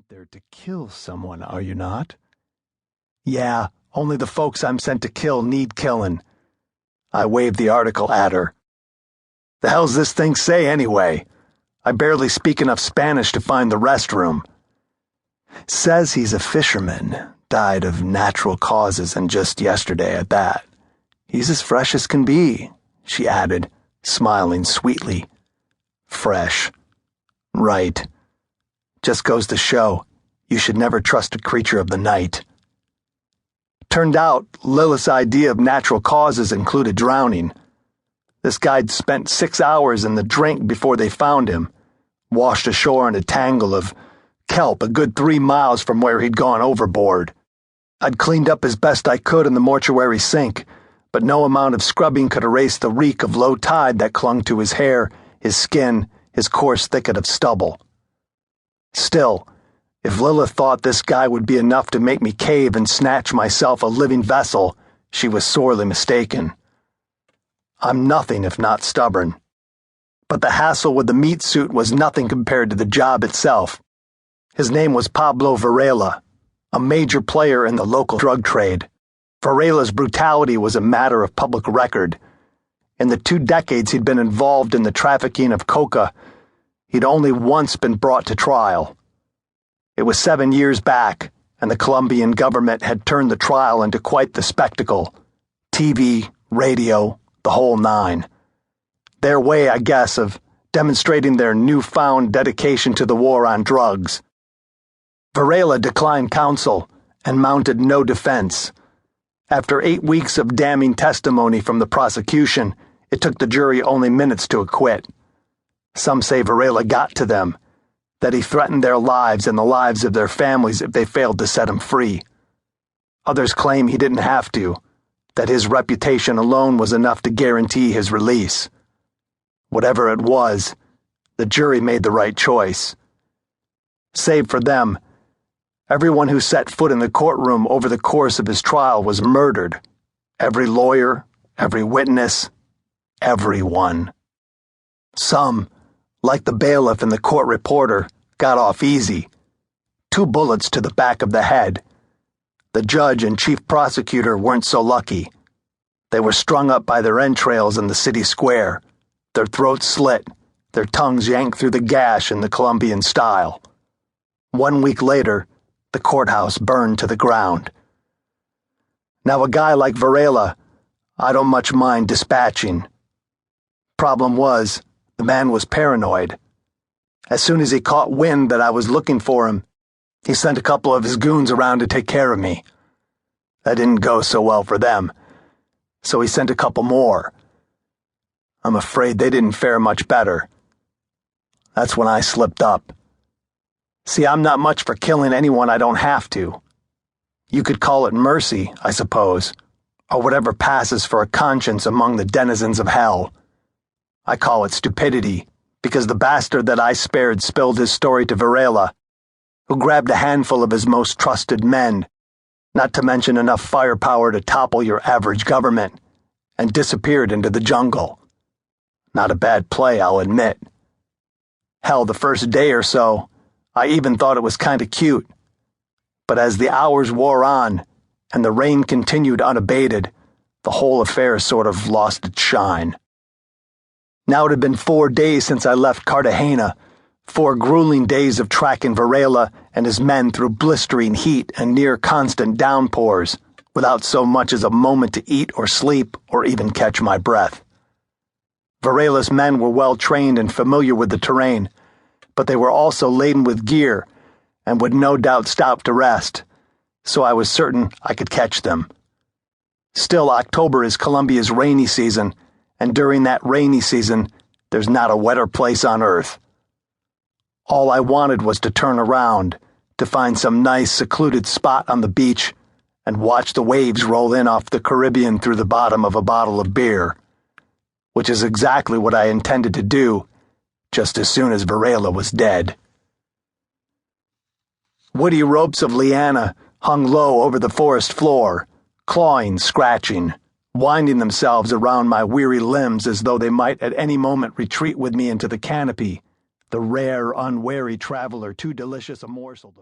there to kill someone, are you not? Yeah, only the folks I'm sent to kill need killing. I waved the article at her. The hell's this thing say anyway? I barely speak enough Spanish to find the restroom. Says he's a fisherman, died of natural causes, and just yesterday at that. He's as fresh as can be, she added, smiling sweetly. Fresh. Right. Just goes to show, you should never trust a creature of the night. Turned out, Lilith's idea of natural causes included drowning. This guy'd spent 6 hours in the drink before they found him, washed ashore in a tangle of kelp a good 3 miles from where he'd gone overboard. I'd cleaned up as best I could in the mortuary sink, but no amount of scrubbing could erase the reek of low tide that clung to his hair, his skin, his coarse thicket of stubble. Still, if Lilith thought this guy would be enough to make me cave and snatch myself a living vessel, she was sorely mistaken. I'm nothing if not stubborn. But the hassle with the meat suit was nothing compared to the job itself. His name was Pablo Varela, a major player in the local drug trade. Varela's brutality was a matter of public record. In the 2 decades he'd been involved in the trafficking of coca, he'd only once been brought to trial. It was 7 years back, and the Colombian government had turned the trial into quite the spectacle. TV, radio, the whole nine. Their way, I guess, of demonstrating their newfound dedication to the war on drugs. Varela declined counsel and mounted no defense. After 8 weeks of damning testimony from the prosecution, it took the jury only minutes to acquit. Some say Varela got to them, that he threatened their lives and the lives of their families if they failed to set him free. Others claim he didn't have to, that his reputation alone was enough to guarantee his release. Whatever it was, the jury made the right choice. Save for them, everyone who set foot in the courtroom over the course of his trial was murdered. Every lawyer, every witness, everyone. Some, like the bailiff and the court reporter, got off easy. 2 bullets to the back of the head. The judge and chief prosecutor weren't so lucky. They were strung up by their entrails in the city square, their throats slit, their tongues yanked through the gash in the Colombian style. 1 week later, the courthouse burned to the ground. Now a guy like Varela, I don't much mind dispatching. Problem was, the man was paranoid. As soon as he caught wind that I was looking for him, he sent a couple of his goons around to take care of me. That didn't go so well for them, so he sent a couple more. I'm afraid they didn't fare much better. That's when I slipped up. See, I'm not much for killing anyone I don't have to. You could call it mercy, I suppose, or whatever passes for a conscience among the denizens of hell. I call it stupidity, because the bastard that I spared spilled his story to Varela, who grabbed a handful of his most trusted men, not to mention enough firepower to topple your average government, and disappeared into the jungle. Not a bad play, I'll admit. Hell, the first day or so, I even thought it was kinda cute. But as the hours wore on, and the rain continued unabated, the whole affair sort of lost its shine. Now it had been 4 days since I left Cartagena, 4 grueling days of tracking Varela and his men through blistering heat and near constant downpours, without so much as a moment to eat or sleep or even catch my breath. Varela's men were well trained and familiar with the terrain, but they were also laden with gear and would no doubt stop to rest, so I was certain I could catch them. Still, October is Colombia's rainy season, and during that rainy season, there's not a wetter place on earth. All I wanted was to turn around, to find some nice secluded spot on the beach, and watch the waves roll in off the Caribbean through the bottom of a bottle of beer, which is exactly what I intended to do, just as soon as Varela was dead. Woody ropes of liana hung low over the forest floor, clawing, scratching, winding themselves around my weary limbs as though they might at any moment retreat with me into the canopy, the rare, unwary traveler too delicious a morsel to